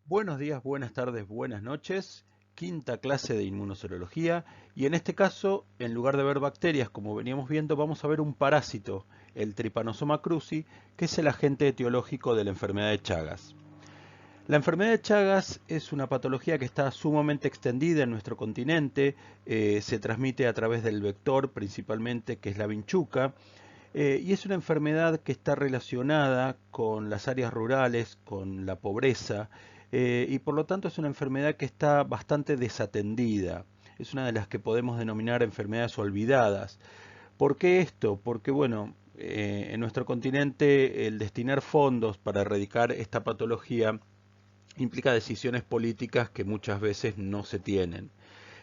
Buenos días, buenas tardes, buenas noches. Quinta clase de inmunoserología y en este caso, en lugar de ver bacterias como veníamos viendo, vamos a ver un parásito, el Trypanosoma cruzi, que es el agente etiológico de la enfermedad de Chagas. La enfermedad de Chagas es una patología que está sumamente extendida en nuestro continente, se transmite a través del vector principalmente, que es la vinchuca, y es una enfermedad que está relacionada con las áreas rurales, con la pobreza, y por lo tanto es una enfermedad que está bastante desatendida. Es una de las que podemos denominar enfermedades olvidadas. ¿Por qué esto? Porque, bueno, en nuestro continente el destinar fondos para erradicar esta patología implica decisiones políticas que muchas veces no se tienen.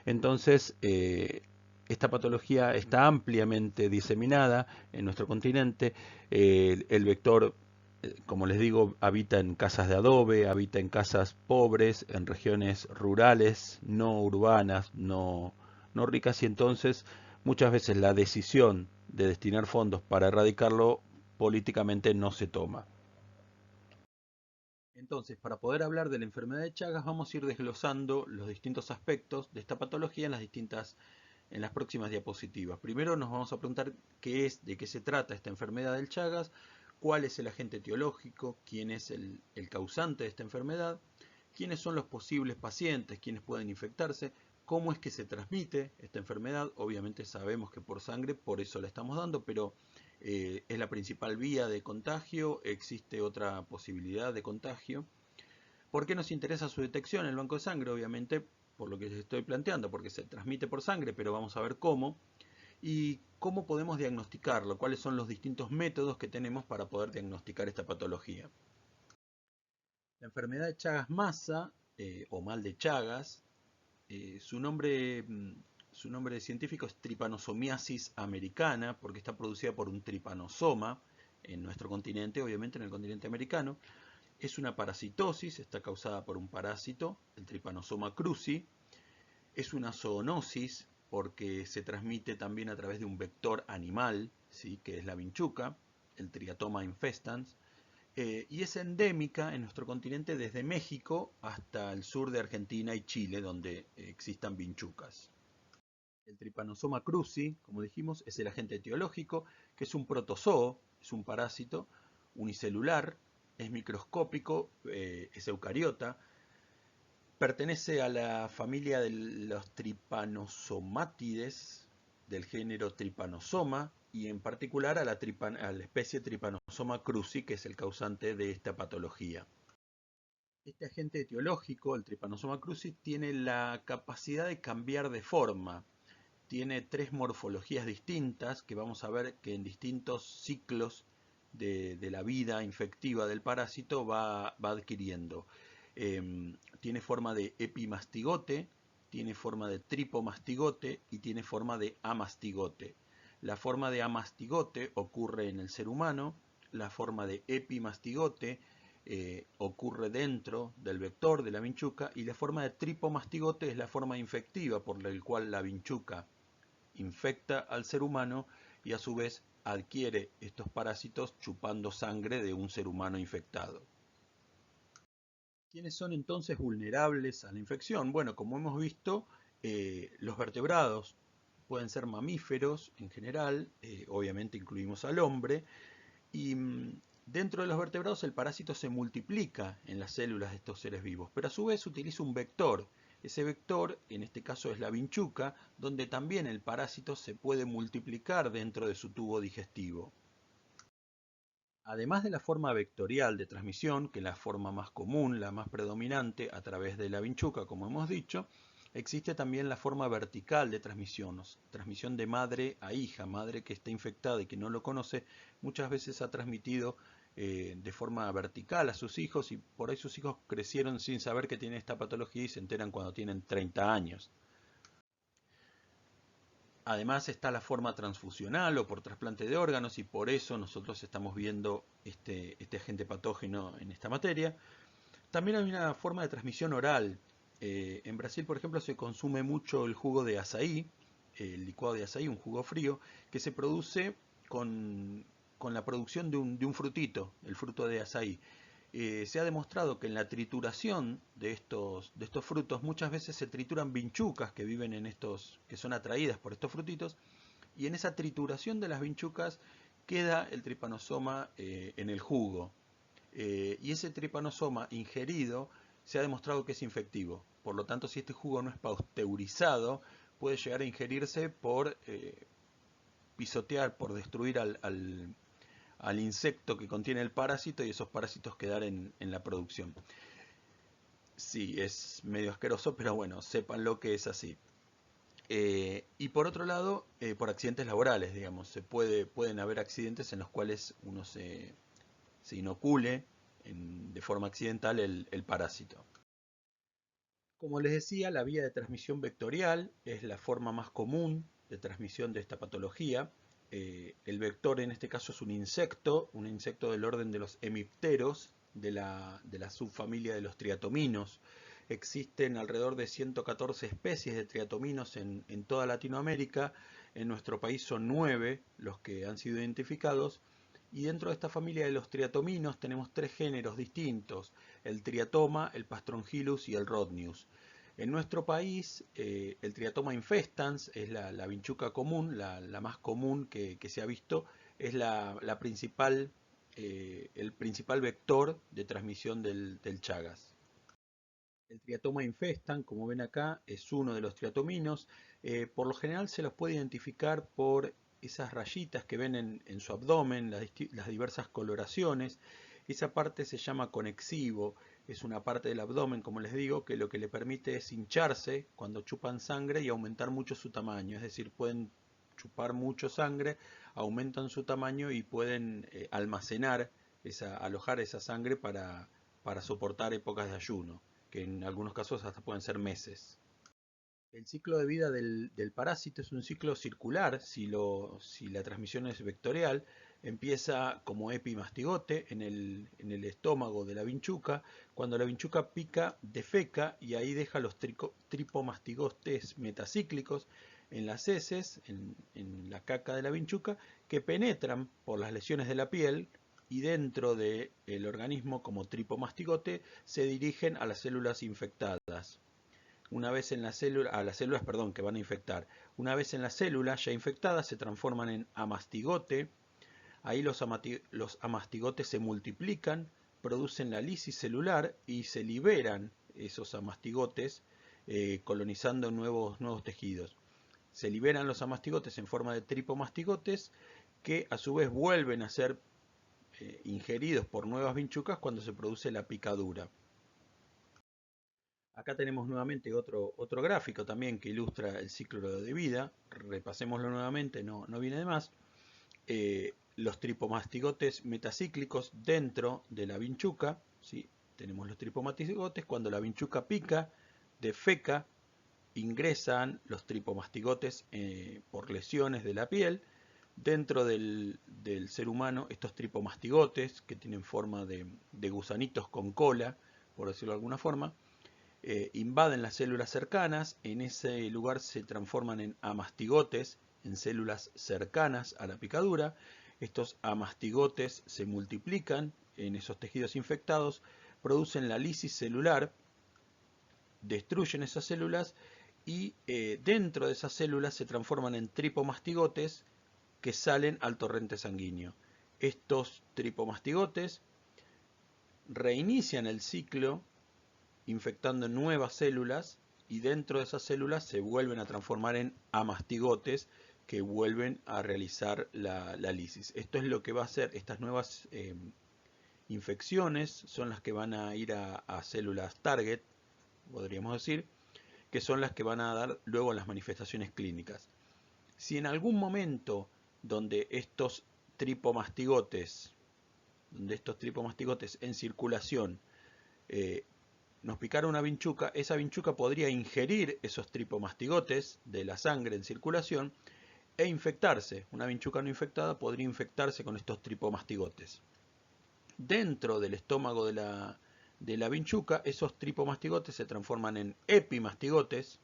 Entonces, esta patología está ampliamente diseminada en nuestro continente. El vector, como les digo, habita en casas de adobe, habita en casas pobres, en regiones rurales, no urbanas, no ricas, y entonces muchas veces la decisión de destinar fondos para erradicarlo políticamente no se toma. Entonces, para poder hablar de la enfermedad de Chagas, vamos a ir desglosando los distintos aspectos de esta patología en las próximas diapositivas. Primero nos vamos a preguntar qué es, de qué se trata esta enfermedad del Chagas, cuál es el agente etiológico, quién es el causante de esta enfermedad, quiénes son los posibles pacientes, quiénes pueden infectarse, cómo es que se transmite esta enfermedad. Obviamente sabemos que por sangre, por eso la estamos dando, pero es la principal vía de contagio, existe otra posibilidad de contagio. ¿Por qué nos interesa su detección en el banco de sangre? Obviamente por lo que les estoy planteando, porque se transmite por sangre, pero vamos a ver cómo. Y cómo podemos diagnosticarlo, cuáles son los distintos métodos que tenemos para poder diagnosticar esta patología. La enfermedad de Chagas-Massa o mal de Chagas, su nombre científico es Trypanosomiasis americana porque está producida por un tripanosoma en nuestro continente, obviamente en el continente americano. Es una parasitosis, está causada por un parásito, el Trypanosoma cruzi. Es una zoonosis porque se transmite también a través de un vector animal, ¿sí? Que es la vinchuca, el Triatoma infestans, y es endémica en nuestro continente desde México hasta el sur de Argentina y Chile, donde existan vinchucas. El Trypanosoma cruzi, como dijimos, es el agente etiológico, que es un protozoo, es un parásito unicelular, es microscópico, es eucariota, pertenece a la familia de los tripanosomátides del género Trypanosoma y en particular a la especie Trypanosoma cruzi, que es el causante de esta patología. Este agente etiológico, el Trypanosoma cruzi, tiene la capacidad de cambiar de forma. Tiene tres morfologías distintas que vamos a ver que en distintos ciclos de la vida infectiva del parásito va adquiriendo. Tiene forma de epimastigote, tiene forma de tripomastigote y tiene forma de amastigote. La forma de amastigote ocurre en el ser humano, la forma de epimastigote ocurre dentro del vector de la vinchuca y la forma de tripomastigote es la forma infectiva por la cual la vinchuca infecta al ser humano y a su vez adquiere estos parásitos chupando sangre de un ser humano infectado. ¿Quiénes son entonces vulnerables a la infección? Bueno, como hemos visto, los vertebrados pueden ser mamíferos en general, obviamente incluimos al hombre, y dentro de los vertebrados el parásito se multiplica en las células de estos seres vivos, pero a su vez utiliza un vector. Ese vector, en este caso es la vinchuca, donde también el parásito se puede multiplicar dentro de su tubo digestivo. Además de la forma vectorial de transmisión, que es la forma más común, la más predominante a través de la vinchuca, como hemos dicho, existe también la forma vertical de transmisión, transmisión de madre a hija, madre que está infectada y que no lo conoce, muchas veces ha transmitido de forma vertical a sus hijos y por ahí sus hijos crecieron sin saber que tienen esta patología y se enteran cuando tienen 30 años. Además está la forma transfusional o por trasplante de órganos y por eso nosotros estamos viendo este agente patógeno en esta materia. También hay una forma de transmisión oral. En Brasil, por ejemplo, se consume mucho el jugo de azaí, el licuado de azaí, un jugo frío, que se produce con la producción de un frutito, el fruto de azaí. se ha demostrado que en la trituración de estos frutos muchas veces se trituran vinchucas que viven en estos, que son atraídas por estos frutitos, y en esa trituración de las vinchucas queda el tripanosoma en el jugo. Y ese tripanosoma ingerido se ha demostrado que es infectivo. Por lo tanto, si este jugo no es pasteurizado, puede llegar a ingerirse por pisotear, por destruir al insecto que contiene el parásito y esos parásitos quedar en la producción. Sí, es medio asqueroso, pero bueno, sepan lo que es así. Y por otro lado, por accidentes laborales, digamos, pueden haber accidentes en los cuales uno se inocule de forma accidental el parásito. Como les decía, la vía de transmisión vectorial es la forma más común de transmisión de esta patología. El vector en este caso es un insecto del orden de los hemipteros, de la subfamilia de los triatominos. Existen alrededor de 114 especies de triatominos en toda Latinoamérica. En nuestro país son 9 los que han sido identificados. Y dentro de esta familia de los triatominos tenemos 3 géneros distintos: el triatoma, el pastrongyllus y el rhodnius. En nuestro país, el triatoma infestans es la vinchuca común, la más común que se ha visto, es el principal vector de transmisión del Chagas. El triatoma infestan, como ven acá, es uno de los triatominos. Por lo general se los puede identificar por esas rayitas que ven en su abdomen, las diversas coloraciones. Esa parte se llama conexivo, es una parte del abdomen, como les digo, que lo que le permite es hincharse cuando chupan sangre y aumentar mucho su tamaño. Es decir, pueden chupar mucho sangre, aumentan su tamaño y pueden alojar esa sangre para soportar épocas de ayuno, que en algunos casos hasta pueden ser meses. El ciclo de vida del parásito es un ciclo circular. Si la transmisión es vectorial, empieza como epimastigote en el estómago de la vinchuca. Cuando la vinchuca pica, defeca y ahí deja los tripomastigotes metacíclicos en las heces, en la caca de la vinchuca, que penetran por las lesiones de la piel y dentro del organismo como tripomastigote se dirigen a las células infectadas. Una vez en las células, que van a infectar. Una vez en las células ya infectadas se transforman en amastigote. Ahí los amastigotes se multiplican, producen la lisis celular y se liberan esos amastigotes colonizando nuevos tejidos. Se liberan los amastigotes en forma de tripomastigotes que a su vez vuelven a ser ingeridos por nuevas vinchucas cuando se produce la picadura. Acá tenemos nuevamente otro gráfico también que ilustra el ciclo de vida. Repasémoslo nuevamente, no viene de más. Los tripomastigotes metacíclicos dentro de la vinchuca. ¿Sí? Tenemos los tripomastigotes. Cuando la vinchuca pica, defeca, ingresan los tripomastigotes por lesiones de la piel. Dentro del ser humano, estos tripomastigotes, que tienen forma de gusanitos con cola, por decirlo de alguna forma, invaden las células cercanas. En ese lugar se transforman en amastigotes, en células cercanas a la picadura. Estos amastigotes se multiplican en esos tejidos infectados, producen la lisis celular, destruyen esas células y dentro de esas células se transforman en tripomastigotes que salen al torrente sanguíneo. Estos tripomastigotes reinician el ciclo infectando nuevas células y dentro de esas células se vuelven a transformar en amastigotes que vuelven a realizar la lisis. Esto es lo que va a hacer estas nuevas infecciones, son las que van a ir a células target, podríamos decir, que son las que van a dar luego las manifestaciones clínicas. Si en algún momento donde estos tripomastigotes en circulación nos picara una vinchuca, esa vinchuca podría ingerir esos tripomastigotes de la sangre en circulación e infectarse. Una vinchuca no infectada podría infectarse con estos tripomastigotes. Dentro del estómago de la vinchuca, esos tripomastigotes se transforman en epimastigotes.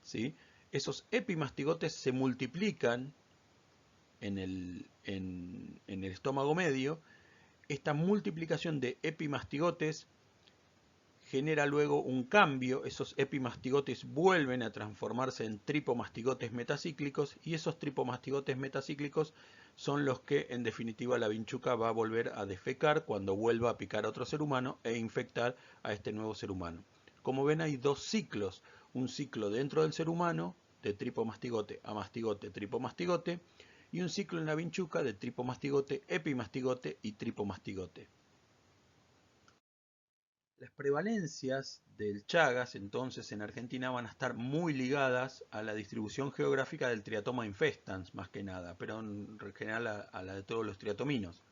¿Sí? Esos epimastigotes se multiplican en el estómago medio, Esta multiplicación de epimastigotes genera luego un cambio, esos epimastigotes vuelven a transformarse en tripomastigotes metacíclicos y esos tripomastigotes metacíclicos son los que en definitiva la vinchuca va a volver a defecar cuando vuelva a picar a otro ser humano e infectar a este nuevo ser humano. Como ven, hay dos ciclos, un ciclo dentro del ser humano de tripomastigote a mastigote, tripomastigote, y un ciclo en la vinchuca de tripomastigote, epimastigote y tripomastigote. Las prevalencias del Chagas entonces en Argentina van a estar muy ligadas a la distribución geográfica del Triatoma infestans más que nada, pero en general a la de todos los triatominos.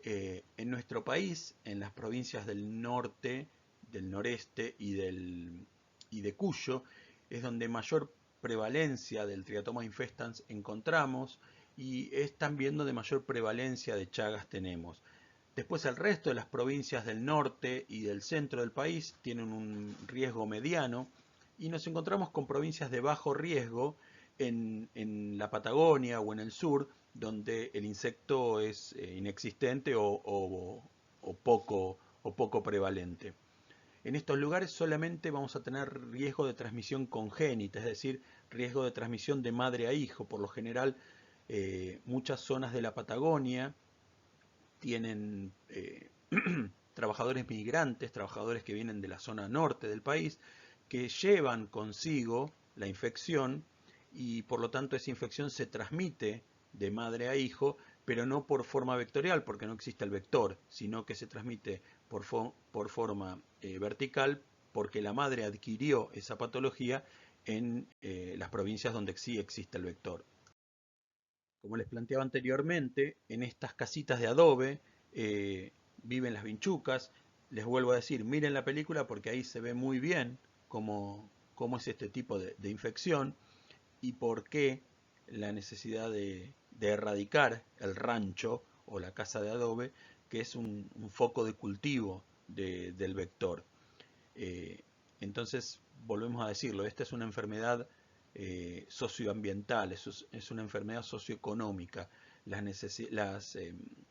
En nuestro país, en las provincias del norte, del noreste y de Cuyo, es donde mayor prevalencia del Triatoma infestans encontramos y es también donde mayor prevalencia de Chagas tenemos. Después el resto de las provincias del norte y del centro del país tienen un riesgo mediano y nos encontramos con provincias de bajo riesgo en la Patagonia o en el sur, donde el insecto es inexistente o poco prevalente. En estos lugares solamente vamos a tener riesgo de transmisión congénita, es decir, riesgo de transmisión de madre a hijo. Por lo general, muchas zonas de la Patagonia tienen trabajadores migrantes, trabajadores que vienen de la zona norte del país, que llevan consigo la infección y por lo tanto esa infección se transmite de madre a hijo, pero no por forma vectorial, porque no existe el vector, sino que se transmite por forma vertical, porque la madre adquirió esa patología en las provincias donde sí existe el vector. Como les planteaba anteriormente, en estas casitas de adobe viven las vinchucas. Les vuelvo a decir, miren la película porque ahí se ve muy bien cómo es este tipo de infección y por qué la necesidad de erradicar el rancho o la casa de adobe, que es un foco de cultivo del vector. Eh, entonces, volvemos a decirlo, esta es una enfermedad socioambiental, es una enfermedad socioeconómica. Las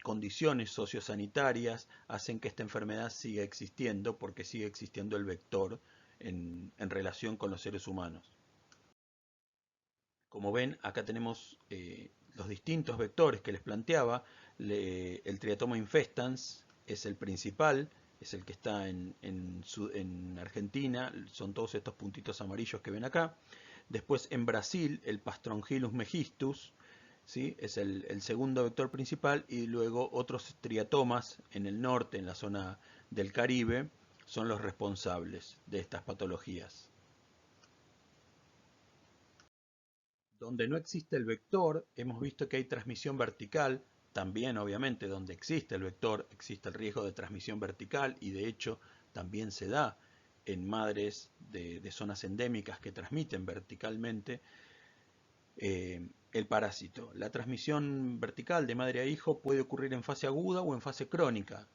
condiciones sociosanitarias hacen que esta enfermedad siga existiendo porque sigue existiendo el vector en relación con los seres humanos. Como ven, acá tenemos los distintos vectores que les planteaba. El Triatoma infestans es el principal, es el que está en Argentina, son todos estos puntitos amarillos que ven acá. Después en Brasil, el Pastrongyllus megistus, ¿sí? Es el segundo vector principal, y luego otros triatomas en el norte, en la zona del Caribe, son los responsables de estas patologías. Donde no existe el vector, hemos visto que hay transmisión vertical. También, obviamente, donde existe el vector, existe el riesgo de transmisión vertical y de hecho también se da en madres de zonas endémicas que transmiten verticalmente el parásito. La transmisión vertical de madre a hijo puede ocurrir en fase aguda o en fase crónica.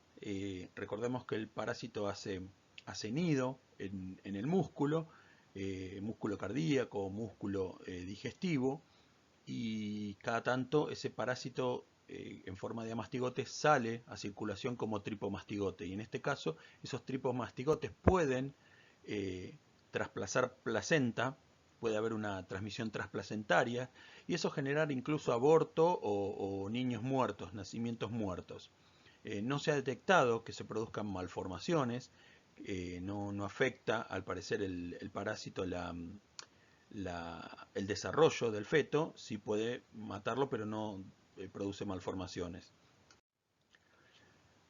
Recordemos que el parásito hace nido en el músculo, músculo cardíaco, músculo digestivo, y cada tanto ese parásito en forma de amastigote sale a circulación como tripomastigote, y en este caso esos tripomastigotes pueden trasplazar placenta, puede haber una transmisión transplacentaria y eso generar incluso aborto o niños muertos, nacimientos muertos. No se ha detectado que se produzcan malformaciones, no afecta al parecer el parásito el desarrollo del feto, sí puede matarlo, pero no produce malformaciones.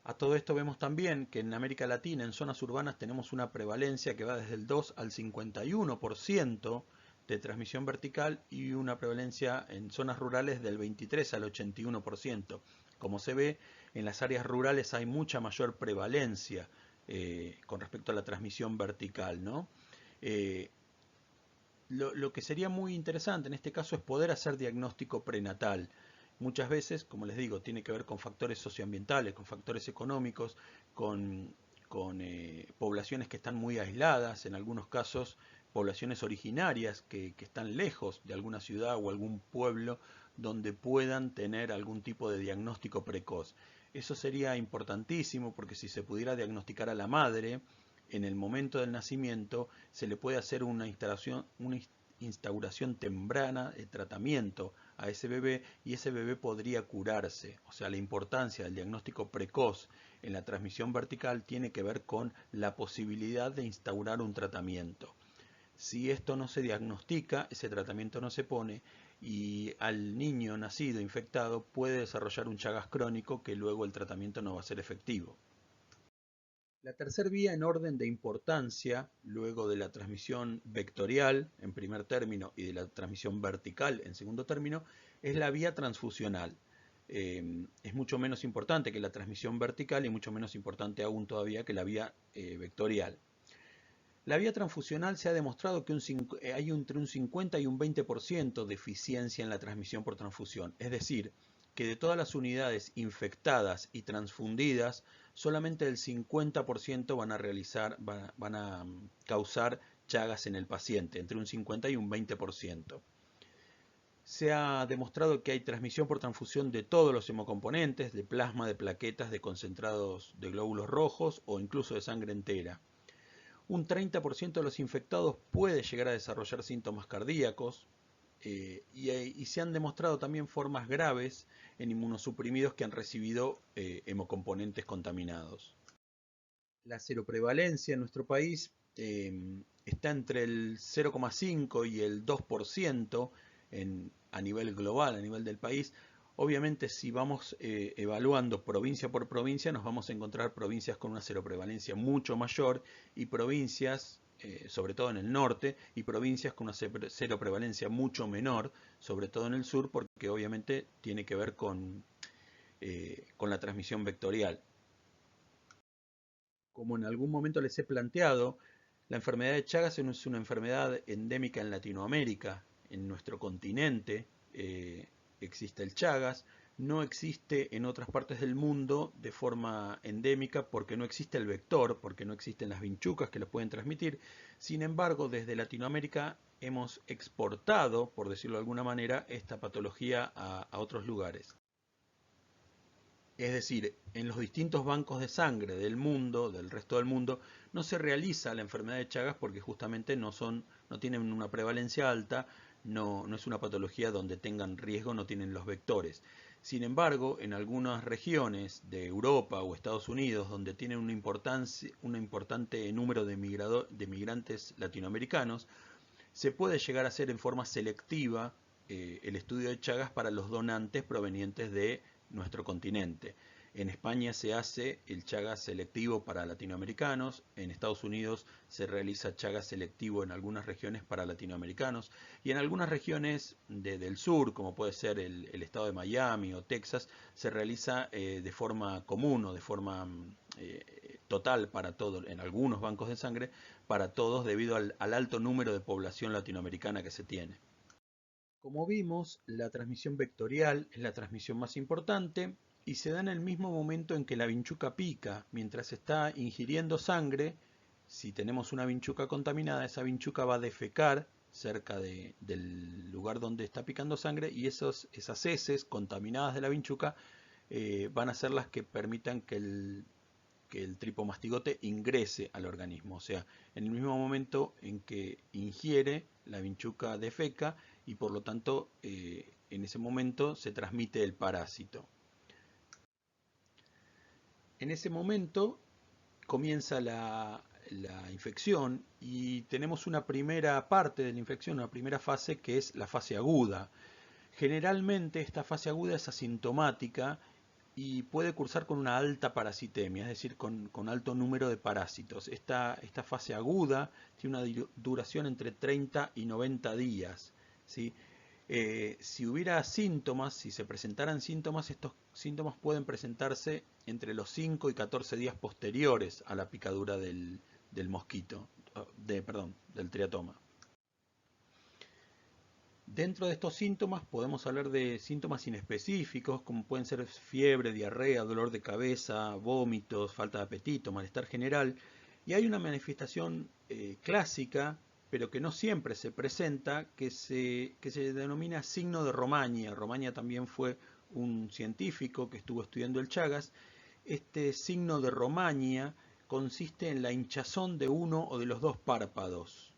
A todo esto vemos también que en América Latina, en zonas urbanas, tenemos una prevalencia que va desde el 2 al 51% de transmisión vertical y una prevalencia en zonas rurales del 23 al 81%. Como se ve, en las áreas rurales hay mucha mayor prevalencia con respecto a la transmisión vertical, ¿no? Lo que sería muy interesante en este caso es poder hacer diagnóstico prenatal. Muchas veces, como les digo, tiene que ver con factores socioambientales, con factores económicos, con poblaciones que están muy aisladas, en algunos casos poblaciones originarias que están lejos de alguna ciudad o algún pueblo donde puedan tener algún tipo de diagnóstico precoz. Eso sería importantísimo porque si se pudiera diagnosticar a la madre en el momento del nacimiento, se le puede hacer una instauración temprana de tratamiento a ese bebé y ese bebé podría curarse. O sea, la importancia del diagnóstico precoz en la transmisión vertical tiene que ver con la posibilidad de instaurar un tratamiento. Si esto no se diagnostica, ese tratamiento no se pone y al niño nacido infectado puede desarrollar un Chagas crónico que luego el tratamiento no va a ser efectivo. La tercera vía en orden de importancia, luego de la transmisión vectorial en primer término y de la transmisión vertical en segundo término, es la vía transfusional. Es mucho menos importante que la transmisión vertical y mucho menos importante aún todavía que la vía vectorial. La vía transfusional se ha demostrado que hay entre un 50 y un 20% de eficiencia en la transmisión por transfusión. Es decir, que de todas las unidades infectadas y transfundidas, solamente el 50% van a causar Chagas en el paciente, entre un 50 y un 20%. Se ha demostrado que hay transmisión por transfusión de todos los hemocomponentes, de plasma, de plaquetas, de concentrados de glóbulos rojos o incluso de sangre entera. Un 30% de los infectados puede llegar a desarrollar síntomas cardíacos y se han demostrado también formas graves en inmunosuprimidos que han recibido hemocomponentes contaminados. La seroprevalencia en nuestro país está entre el 0,5 y el 2% a nivel global, a nivel del país. Obviamente, si vamos evaluando provincia por provincia, nos vamos a encontrar provincias con una seroprevalencia mucho mayor y provincias, sobre todo en el norte, y provincias con una seroprevalencia mucho menor, sobre todo en el sur, porque obviamente tiene que ver con la transmisión vectorial. Como en algún momento les he planteado, la enfermedad de Chagas es una enfermedad endémica en Latinoamérica, en nuestro continente existe el Chagas, no existe en otras partes del mundo de forma endémica porque no existe el vector, porque no existen las vinchucas que lo pueden transmitir. Sin embargo, desde Latinoamérica hemos exportado, por decirlo de alguna manera, esta patología a otros lugares. Es decir, en los distintos bancos de sangre del mundo, del resto del mundo, no se realiza la enfermedad de Chagas porque justamente no tienen una prevalencia alta, no es una patología donde tengan riesgo, no tienen los vectores. Sin embargo, en algunas regiones de Europa o Estados Unidos, donde tienen un importante número de migrantes latinoamericanos, se puede llegar a hacer en forma selectiva el estudio de Chagas para los donantes provenientes de nuestro continente. En España se hace el Chagas selectivo para latinoamericanos, en Estados Unidos se realiza Chagas selectivo en algunas regiones para latinoamericanos y en algunas regiones del sur, como puede ser el estado de Miami o Texas, se realiza de forma común o de forma total para todos, en algunos bancos de sangre, para todos debido al alto número de población latinoamericana que se tiene. Como vimos, la transmisión vectorial es la transmisión más importante y se da en el mismo momento en que la vinchuca pica. Mientras está ingiriendo sangre, si tenemos una vinchuca contaminada, esa vinchuca va a defecar cerca del lugar donde está picando sangre y esas heces contaminadas de la vinchuca van a ser las que permitan que el tripomastigote ingrese al organismo. O sea, en el mismo momento en que ingiere, la vinchuca defeca y por lo tanto en ese momento se transmite el parásito. En ese momento comienza la infección y tenemos una primera parte de la infección, una primera fase que es la fase aguda. Generalmente esta fase aguda es asintomática y puede cursar con una alta parasitemia, es decir, con alto número de parásitos. Esta fase aguda tiene una duración entre 30 y 90 días, ¿sí? Si hubiera síntomas, si se presentaran síntomas, estos síntomas pueden presentarse entre los 5 y 14 días posteriores a la picadura del mosquito, del triatoma. Dentro de estos síntomas podemos hablar de síntomas inespecíficos, como pueden ser fiebre, diarrea, dolor de cabeza, vómitos, falta de apetito, malestar general. Y hay una manifestación clásica, pero que no siempre se presenta, que se denomina signo de Romaña. Romaña también fue un científico que estuvo estudiando el Chagas. Este signo de Romaña consiste en la hinchazón de uno o de los dos párpados.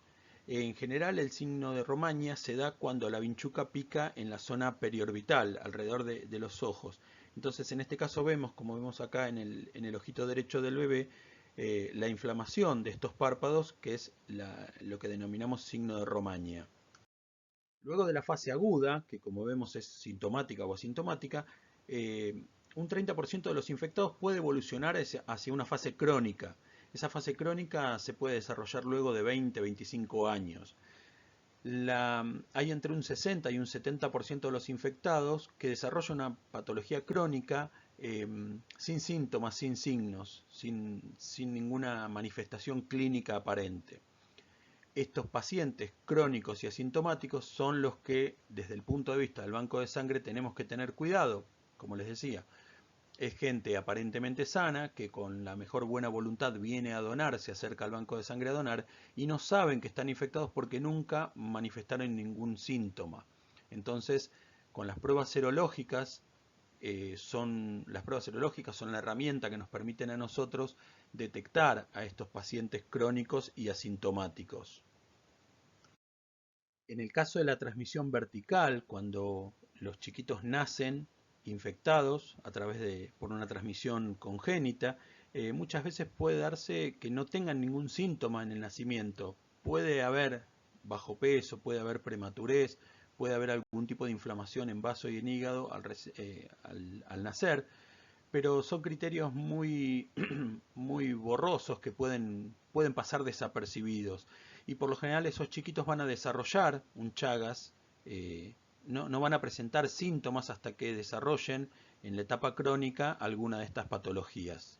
En general, el signo de Romaña se da cuando la vinchuca pica en la zona periorbital, alrededor de los ojos. Entonces, en este caso vemos, como vemos acá en el ojito derecho del bebé, la inflamación de estos párpados, que es lo que denominamos signo de Romaña. Luego de la fase aguda, que como vemos es sintomática o asintomática, un 30% de los infectados puede evolucionar hacia una fase crónica. Esa fase crónica se puede desarrollar luego de 20-25 años. Hay entre un 60 y un 70% de los infectados que desarrollan una patología crónica sin síntomas, sin signos, sin ninguna manifestación clínica aparente. Estos pacientes crónicos y asintomáticos son los que, desde el punto de vista del banco de sangre, tenemos que tener cuidado. Como les decía, es gente aparentemente sana que con la mejor buena voluntad viene a donar, se acerca al banco de sangre a donar y no saben que están infectados porque nunca manifestaron ningún síntoma. Entonces, con las pruebas serológicas, las pruebas serológicas son la herramienta que nos permiten a nosotros detectar a estos pacientes crónicos y asintomáticos. En el caso de la transmisión vertical, cuando los chiquitos nacen infectados por una transmisión congénita, muchas veces puede darse que no tengan ningún síntoma en el nacimiento. Puede haber bajo peso, puede haber prematurez, puede haber algún tipo de inflamación en vaso y en hígado al nacer, pero son criterios muy, muy borrosos que pueden pasar desapercibidos. Y por lo general esos chiquitos van a desarrollar un Chagas, no van a presentar síntomas hasta que desarrollen en la etapa crónica alguna de estas patologías.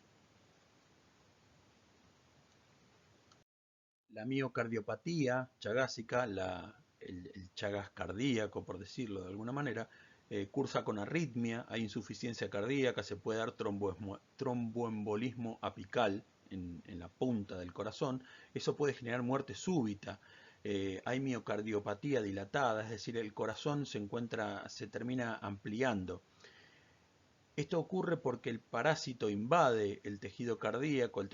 La miocardiopatía chagásica, el Chagas cardíaco, por decirlo de alguna manera, cursa con arritmia, hay insuficiencia cardíaca, se puede dar tromboembolismo apical en la punta del corazón, eso puede generar muerte súbita. Hay miocardiopatía dilatada, es decir, el corazón se termina ampliando. Esto ocurre porque el parásito invade el tejido cardíaco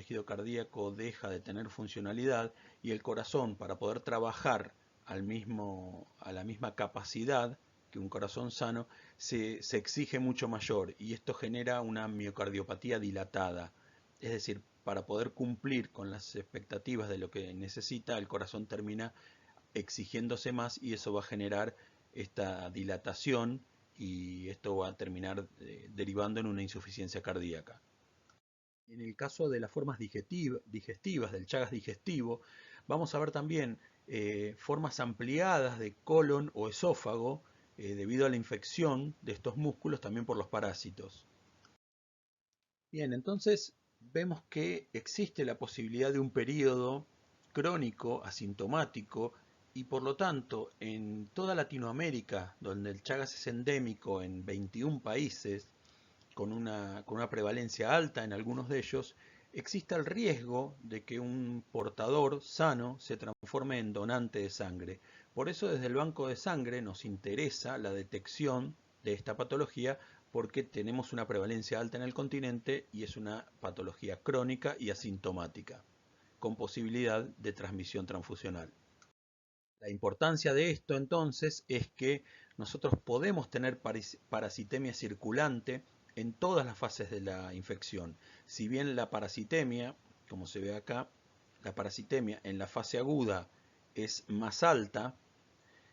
deja de tener funcionalidad y el corazón, para poder trabajar a la misma capacidad que un corazón sano, se exige mucho mayor y esto genera una miocardiopatía dilatada. Es decir, para poder cumplir con las expectativas de lo que necesita, el corazón termina exigiéndose más y eso va a generar esta dilatación y esto va a terminar derivando en una insuficiencia cardíaca. En el caso de las formas digestivas, del Chagas digestivo, vamos a ver también formas ampliadas de colon o esófago debido a la infección de estos músculos también por los parásitos. Bien, entonces vemos que existe la posibilidad de un periodo crónico, asintomático, y por lo tanto en toda Latinoamérica, donde el Chagas es endémico en 21 países, con una prevalencia alta en algunos de ellos, existe el riesgo de que un portador sano se transforme en donante de sangre. Por eso desde el banco de sangre nos interesa la detección de esta patología porque tenemos una prevalencia alta en el continente y es una patología crónica y asintomática, con posibilidad de transmisión transfusional. La importancia de esto entonces es que nosotros podemos tener parasitemia circulante en todas las fases de la infección. Si bien la parasitemia, como se ve acá, la parasitemia en la fase aguda es más alta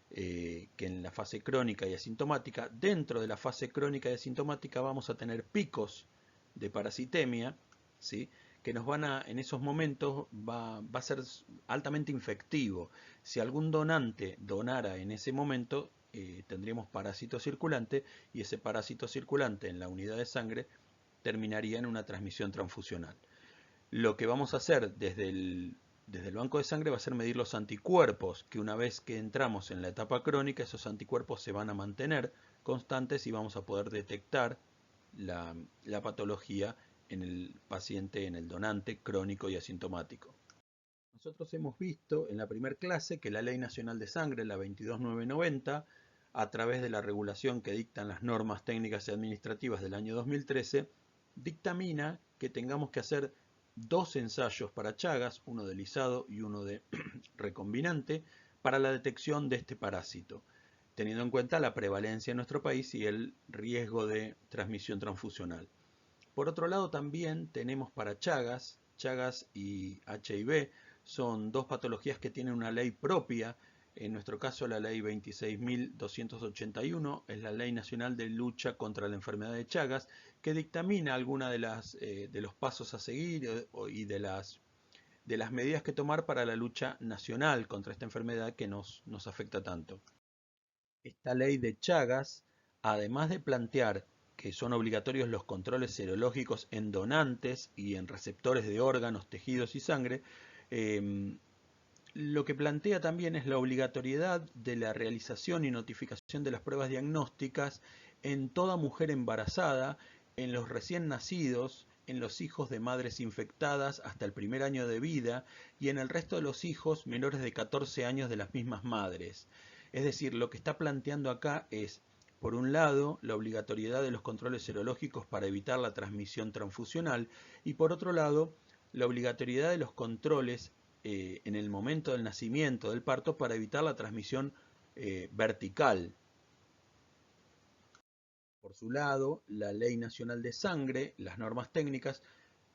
que en la fase crónica y asintomática, dentro de la fase crónica y asintomática vamos a tener picos de parasitemia, ¿sí? Que en esos momentos va a ser altamente infectivo. Si algún donante donara en ese momento, tendríamos parásito circulante y ese parásito circulante en la unidad de sangre terminaría en una transmisión transfusional. Lo que vamos a hacer desde el banco de sangre va a ser medir los anticuerpos, que una vez que entramos en la etapa crónica, esos anticuerpos se van a mantener constantes y vamos a poder detectar la patología en el paciente, en el donante crónico y asintomático. Nosotros hemos visto en la primera clase que la Ley Nacional de Sangre, la 22990, a través de la regulación que dictan las normas técnicas y administrativas del año 2013, dictamina que tengamos que hacer 2 ensayos para Chagas, uno de lisado y uno de recombinante, para la detección de este parásito, teniendo en cuenta la prevalencia en nuestro país y el riesgo de transmisión transfusional. Por otro lado, también tenemos para Chagas, Chagas y HIV son 2 patologías que tienen una ley propia. En nuestro caso, la ley 26.281 es la Ley Nacional de Lucha contra la Enfermedad de Chagas, que dictamina algunas de los pasos a seguir y de las medidas que tomar para la lucha nacional contra esta enfermedad que nos afecta tanto. Esta ley de Chagas, además de plantear que son obligatorios los controles serológicos en donantes y en receptores de órganos, tejidos y sangre, lo que plantea también es la obligatoriedad de la realización y notificación de las pruebas diagnósticas en toda mujer embarazada, en los recién nacidos, en los hijos de madres infectadas hasta el primer año de vida y en el resto de los hijos menores de 14 años de las mismas madres. Es decir, lo que está planteando acá es, por un lado, la obligatoriedad de los controles serológicos para evitar la transmisión transfusional y por otro lado, la obligatoriedad de los controles en el momento del nacimiento, del parto, para evitar la transmisión vertical. Por su lado, la Ley Nacional de Sangre, las normas técnicas,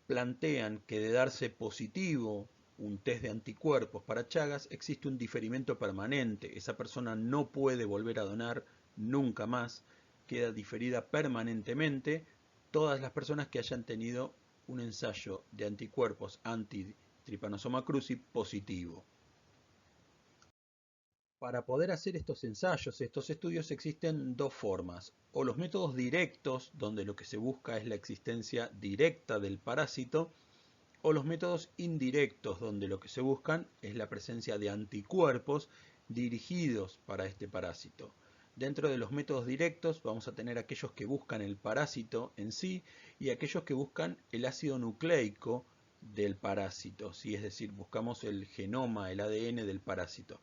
plantean que de darse positivo un test de anticuerpos para Chagas, existe un diferimiento permanente. Esa persona no puede volver a donar nunca más, queda diferida permanentemente todas las personas que hayan tenido un ensayo de anticuerpos anti-Trypanosoma cruzi positivo. Para poder hacer estos ensayos, estos estudios, existen 2 formas. O los métodos directos, donde lo que se busca es la existencia directa del parásito, o los métodos indirectos, donde lo que se buscan es la presencia de anticuerpos dirigidos para este parásito. Dentro de los métodos directos vamos a tener aquellos que buscan el parásito en sí y aquellos que buscan el ácido nucleico del parásito, ¿sí? Es decir, buscamos el genoma, el ADN del parásito.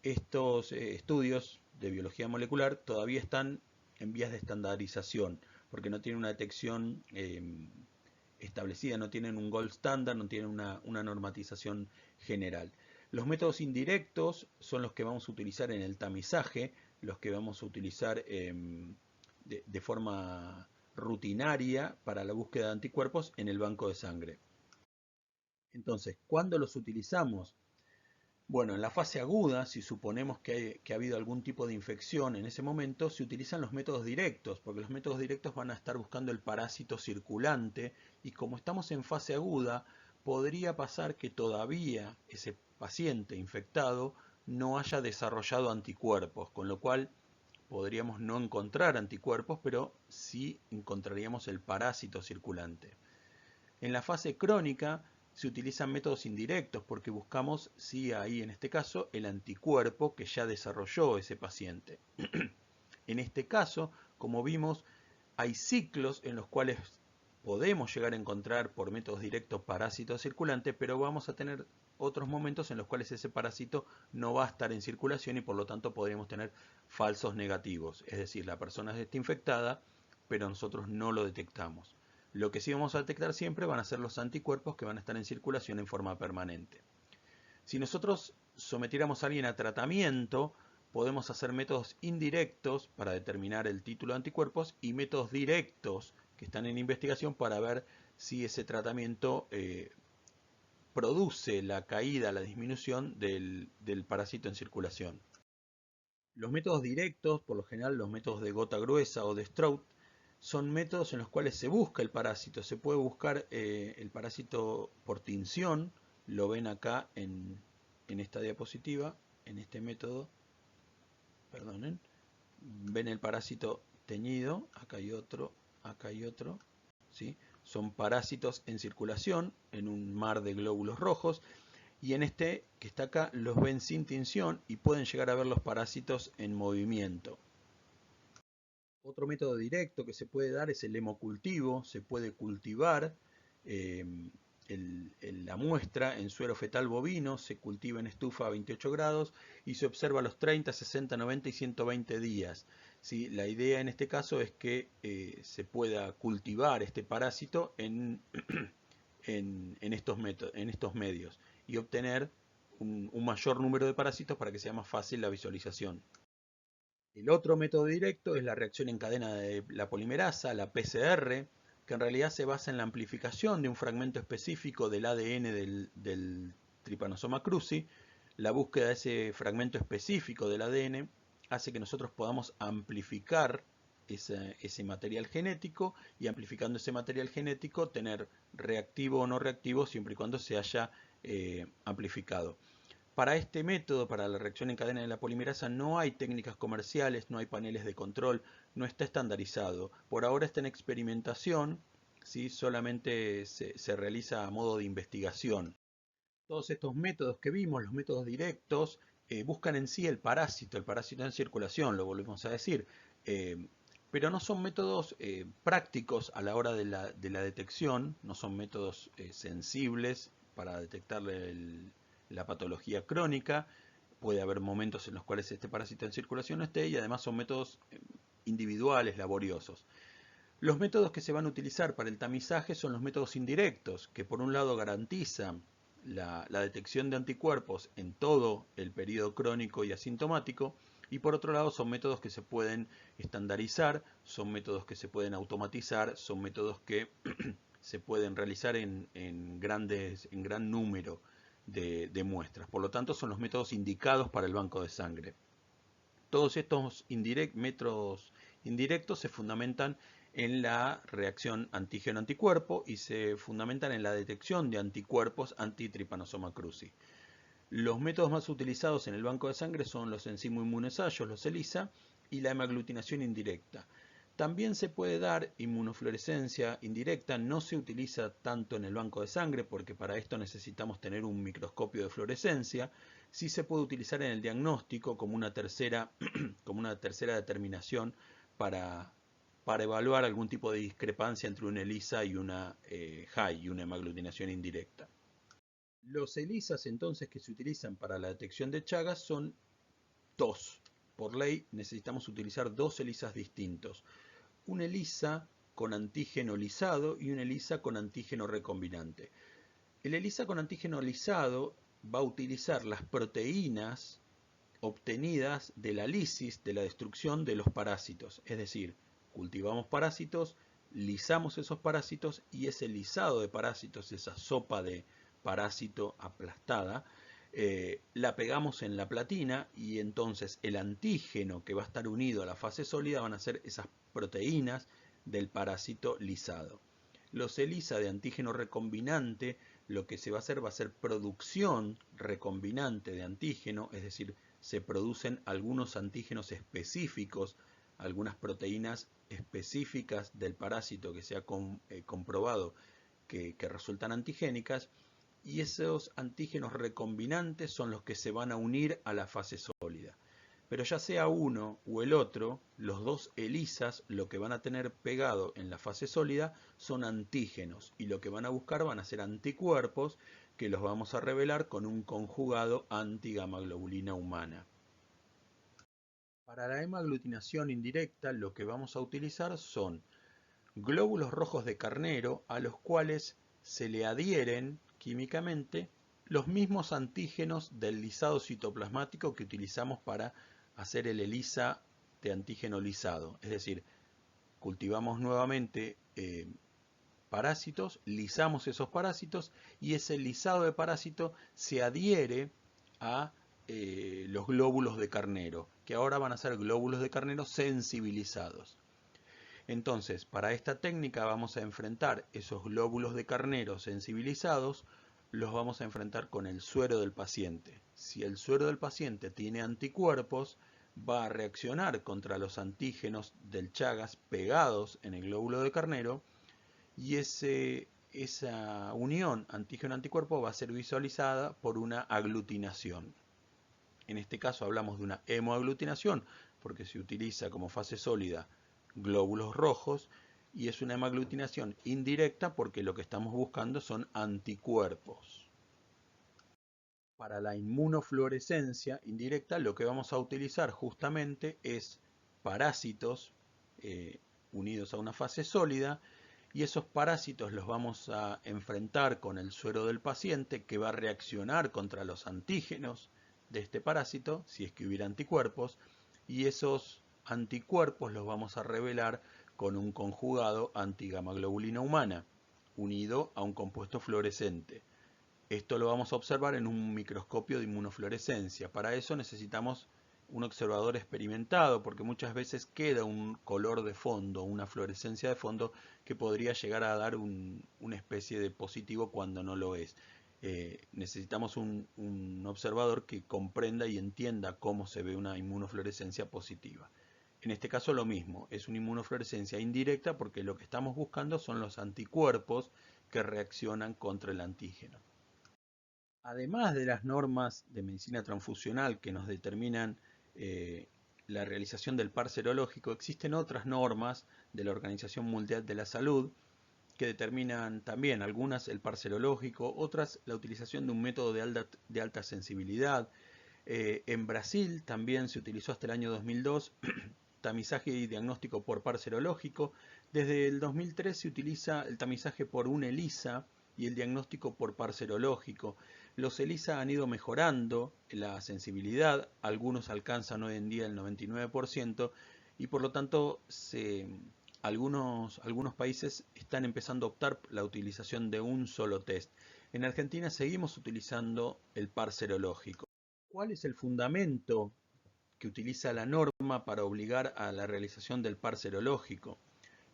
Estos estudios de biología molecular todavía están en vías de estandarización, porque no tienen una detección establecida, no tienen un gold standard, no tienen una normatización general. Los métodos indirectos son los que vamos a utilizar en el tamizaje, los que vamos a utilizar de forma rutinaria para la búsqueda de anticuerpos en el banco de sangre. Entonces, ¿cuándo los utilizamos? Bueno, en la fase aguda, si suponemos que ha habido algún tipo de infección en ese momento, se utilizan los métodos directos, porque los métodos directos van a estar buscando el parásito circulante y como estamos en fase aguda, podría pasar que todavía ese paciente infectado no haya desarrollado anticuerpos, con lo cual podríamos no encontrar anticuerpos, pero sí encontraríamos el parásito circulante. En la fase crónica se utilizan métodos indirectos porque buscamos, sí, ahí en este caso, el anticuerpo que ya desarrolló ese paciente. En este caso, como vimos, hay ciclos en los cuales podemos llegar a encontrar por métodos directos parásitos circulantes, pero vamos a tener otros momentos en los cuales ese parásito no va a estar en circulación y por lo tanto podríamos tener falsos negativos. Es decir, la persona está infectada, pero nosotros no lo detectamos. Lo que sí vamos a detectar siempre van a ser los anticuerpos que van a estar en circulación en forma permanente. Si nosotros sometiéramos a alguien a tratamiento, podemos hacer métodos indirectos para determinar el título de anticuerpos y métodos directos que están en investigación para ver si ese tratamiento produce la caída, la disminución del parásito en circulación. Los métodos directos, por lo general los métodos de gota gruesa o de Stroud, son métodos en los cuales se busca el parásito. Se puede buscar el parásito por tinción, lo ven acá en esta diapositiva, en este método, perdonen, ven el parásito teñido, acá hay otro, ¿sí? Son parásitos en circulación en un mar de glóbulos rojos y en este que está acá los ven sin tinción y pueden llegar a ver los parásitos en movimiento. Otro método directo que se puede dar es el hemocultivo, se puede cultivar la muestra en suero fetal bovino, se cultiva en estufa a 28 grados y se observa a los 30, 60, 90 y 120 días. ¿Sí? La idea en este caso es que se pueda cultivar este parásito en estos medios y obtener un mayor número de parásitos para que sea más fácil la visualización. El otro método directo es la reacción en cadena de la polimerasa, la PCR, que en realidad se basa en la amplificación de un fragmento específico del ADN del Trypanosoma cruzi. La búsqueda de ese fragmento específico del ADN hace que nosotros podamos amplificar ese material genético, y amplificando ese material genético tener reactivo o no reactivo siempre y cuando se haya amplificado. Para este método, para la reacción en cadena de la polimerasa, no hay técnicas comerciales, no hay paneles de control, no está estandarizado. Por ahora está en experimentación, ¿sí? Solamente se realiza a modo de investigación. Todos estos métodos que vimos, los métodos directos, buscan en sí el parásito en circulación, lo volvemos a decir, pero no son métodos prácticos a la hora de la detección, no son métodos sensibles para detectar la patología crónica. Puede haber momentos en los cuales este parásito en circulación no esté, y además son métodos individuales, laboriosos. Los métodos que se van a utilizar para el tamizaje son los métodos indirectos, que por un lado garantizan la detección de anticuerpos en todo el periodo crónico y asintomático, y por otro lado son métodos que se pueden estandarizar, son métodos que se pueden automatizar, son métodos que se pueden realizar en gran número de muestras. Por lo tanto, son los métodos indicados para el banco de sangre. Todos estos métodos indirectos se fundamentan en la reacción antígeno-anticuerpo y se fundamentan en la detección de anticuerpos anti-Trypanosoma cruzi. Los métodos más utilizados en el banco de sangre son los enzimo-inmunoensayos, los ELISA, y la hemaglutinación indirecta. También se puede dar inmunofluorescencia indirecta, no se utiliza tanto en el banco de sangre porque para esto necesitamos tener un microscopio de fluorescencia. Sí se puede utilizar en el diagnóstico como una tercera determinación para evaluar algún tipo de discrepancia entre una ELISA y una HAI, y una hemaglutinación indirecta. Los ELISAs entonces que se utilizan para la detección de Chagas son dos. Por ley necesitamos utilizar dos ELISAs distintos. Un ELISA con antígeno lisado y un ELISA con antígeno recombinante. El ELISA con antígeno lisado va a utilizar las proteínas obtenidas de la lisis, de la destrucción de los parásitos. Es decir, cultivamos parásitos, lisamos esos parásitos, y ese lisado de parásitos, esa sopa de parásito aplastada, la pegamos en la platina, y entonces el antígeno que va a estar unido a la fase sólida van a ser esas proteínas del parásito lisado. Los ELISA de antígeno recombinante, lo que se va a hacer producción recombinante de antígeno, es decir, se producen algunos antígenos específicos, algunas proteínas específicas del parásito que se ha comprobado que resultan antigénicas, y esos antígenos recombinantes son los que se van a unir a la fase sólida. Pero ya sea uno o el otro, los dos ELISAs lo que van a tener pegado en la fase sólida son antígenos, y lo que van a buscar van a ser anticuerpos que los vamos a revelar con un conjugado anti-gamaglobulina humana. Para la hemaglutinación indirecta lo que vamos a utilizar son glóbulos rojos de carnero a los cuales se le adhieren químicamente los mismos antígenos del lisado citoplasmático que utilizamos para hacer el ELISA de antígeno lisado. Es decir, cultivamos nuevamente parásitos, lisamos esos parásitos, y ese lisado de parásito se adhiere a los glóbulos de carnero, que ahora van a ser glóbulos de carnero sensibilizados. Entonces, para esta técnica vamos a enfrentar esos glóbulos de carnero sensibilizados, los vamos a enfrentar con el suero del paciente. Si el suero del paciente tiene anticuerpos, va a reaccionar contra los antígenos del Chagas pegados en el glóbulo de carnero, y esa unión antígeno-anticuerpo va a ser visualizada por una aglutinación. En este caso hablamos de una hemoaglutinación porque se utiliza como fase sólida glóbulos rojos, y es una hemaglutinación indirecta porque lo que estamos buscando son anticuerpos. Para la inmunofluorescencia indirecta lo que vamos a utilizar justamente es parásitos unidos a una fase sólida, y esos parásitos los vamos a enfrentar con el suero del paciente, que va a reaccionar contra los antígenos de este parásito, si es que hubiera anticuerpos, y esos anticuerpos los vamos a revelar con un conjugado antigamaglobulina humana, unido a un compuesto fluorescente. Esto lo vamos a observar en un microscopio de inmunofluorescencia. Para eso necesitamos un observador experimentado, porque muchas veces queda un color de fondo, una fluorescencia de fondo que podría llegar a dar una especie de positivo cuando no lo es. Necesitamos un observador que comprenda y entienda cómo se ve una inmunofluorescencia positiva. En este caso lo mismo, es una inmunofluorescencia indirecta porque lo que estamos buscando son los anticuerpos que reaccionan contra el antígeno. Además de las normas de medicina transfusional que nos determinan la realización del par serológico, existen otras normas de la Organización Mundial de la Salud que determinan también algunas el par serológico, otras la utilización de un método de alta sensibilidad. En Brasil también se utilizó hasta el año 2002 tamizaje y diagnóstico por par serológico. Desde el 2003 se utiliza el tamizaje por un ELISA y el diagnóstico por par serológico. Los ELISA han ido mejorando la sensibilidad, algunos alcanzan hoy en día el 99% y por lo tanto algunos países están empezando a optar por la utilización de un solo test. En Argentina seguimos utilizando el par serológico. ¿Cuál es el fundamento que utiliza la norma para obligar a la realización del par serológico?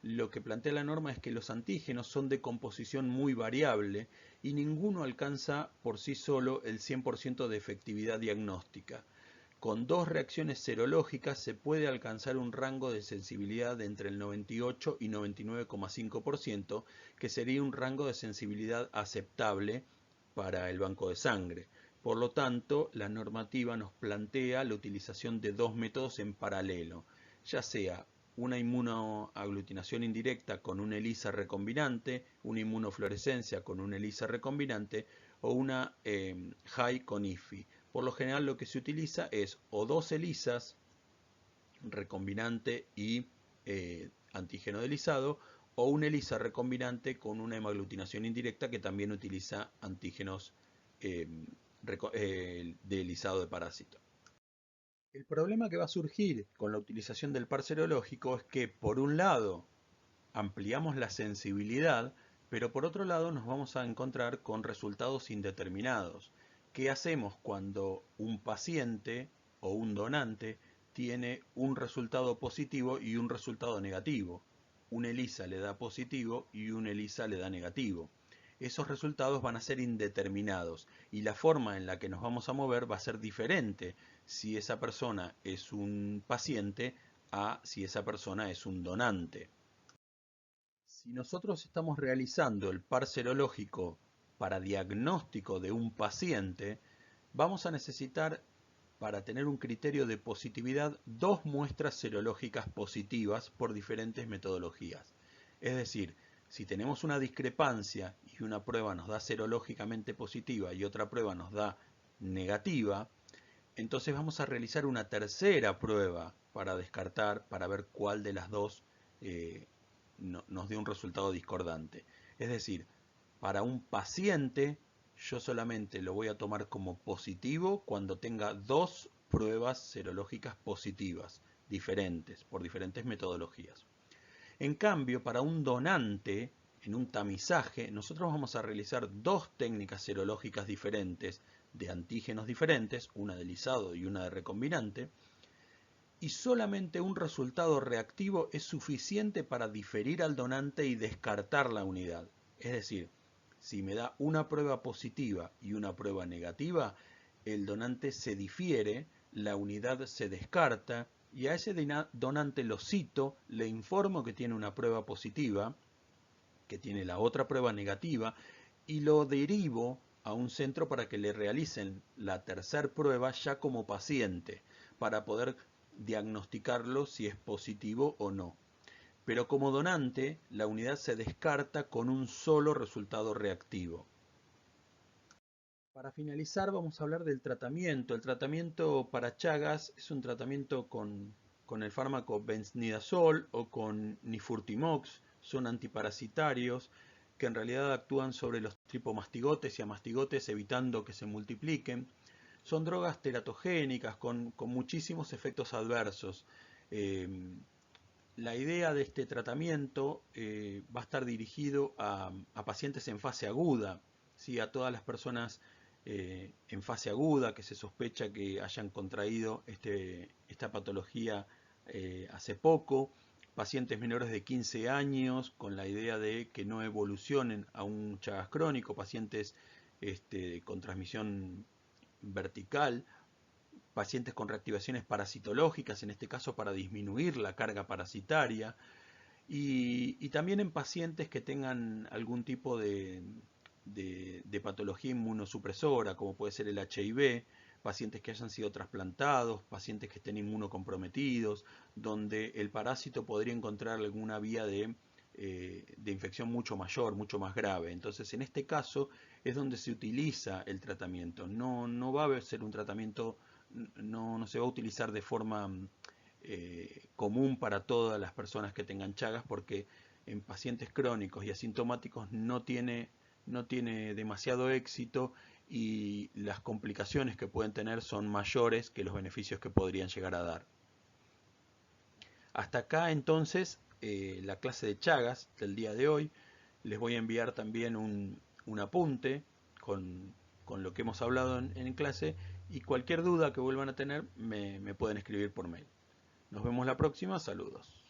Lo que plantea la norma es que los antígenos son de composición muy variable y ninguno alcanza por sí solo el 100% de efectividad diagnóstica. Con dos reacciones serológicas se puede alcanzar un rango de sensibilidad de entre el 98 y 99,5%, que sería un rango de sensibilidad aceptable para el banco de sangre. Por lo tanto, la normativa nos plantea la utilización de dos métodos en paralelo, ya sea una inmunoaglutinación indirecta con un ELISA recombinante, una inmunofluorescencia con un ELISA recombinante o una HAI con IFI. Por lo general lo que se utiliza es o dos ELISAs, recombinante y antígeno ELISado, o un ELISA recombinante con una hemaglutinación indirecta que también utiliza antígenos de ELISado de parásito. El problema que va a surgir con la utilización del par serológico es que, por un lado, ampliamos la sensibilidad, pero por otro lado nos vamos a encontrar con resultados indeterminados. ¿Qué hacemos cuando un paciente o un donante tiene un resultado positivo y un resultado negativo? Un ELISA le da positivo y un ELISA le da negativo. Esos resultados van a ser indeterminados y la forma en la que nos vamos a mover va a ser diferente si esa persona es un paciente a si esa persona es un donante. Si nosotros estamos realizando el par serológico para diagnóstico de un paciente, vamos a necesitar, para tener un criterio de positividad, dos muestras serológicas positivas por diferentes metodologías. Es decir, si tenemos una discrepancia y una prueba nos da serológicamente positiva y otra prueba nos da negativa, entonces vamos a realizar una tercera prueba para descartar, para ver cuál de las dos nos dio un resultado discordante. Es decir, para un paciente yo solamente lo voy a tomar como positivo cuando tenga dos pruebas serológicas positivas, diferentes, por diferentes metodologías. En cambio, para un donante, en un tamizaje, nosotros vamos a realizar dos técnicas serológicas diferentes, de antígenos diferentes, una de lisado y una de recombinante, y solamente un resultado reactivo es suficiente para diferir al donante y descartar la unidad. Es decir, si me da una prueba positiva y una prueba negativa, el donante se difiere, la unidad se descarta y a ese donante lo cito, le informo que tiene una prueba positiva, que tiene la otra prueba negativa y lo derivo a un centro para que le realicen la tercera prueba ya como paciente, para poder diagnosticarlo si es positivo o no. pero como donante la unidad se descarta con un solo resultado reactivo. Para finalizar vamos a hablar del tratamiento. El tratamiento para Chagas es un tratamiento con el fármaco benznidazol o con nifurtimox. Son antiparasitarios que en realidad actúan sobre los tripomastigotes y amastigotes evitando que se multipliquen. Son drogas teratogénicas con muchísimos efectos adversos. Eh, la idea de este tratamiento va a estar dirigido a pacientes en fase aguda, ¿sí? A todas las personas en fase aguda que se sospecha que hayan contraído esta patología hace poco, pacientes menores de 15 años con la idea de que no evolucionen a un Chagas crónico, pacientes con transmisión vertical, pacientes con reactivaciones parasitológicas, en este caso para disminuir la carga parasitaria, y también en pacientes que tengan algún tipo de patología inmunosupresora, como puede ser el HIV, pacientes que hayan sido trasplantados, pacientes que estén inmunocomprometidos, donde el parásito podría encontrar alguna vía de infección mucho mayor, mucho más grave. Entonces, en este caso es donde se utiliza el tratamiento. No va a ser un tratamiento, no se va a utilizar de forma común para todas las personas que tengan Chagas, porque en pacientes crónicos y asintomáticos no tiene demasiado éxito y las complicaciones que pueden tener son mayores que los beneficios que podrían llegar a dar. Hasta acá entonces la clase de Chagas del día de hoy. Les voy a enviar también un apunte con lo que hemos hablado en clase, y cualquier duda que vuelvan a tener me pueden escribir por mail. Nos vemos la próxima, saludos.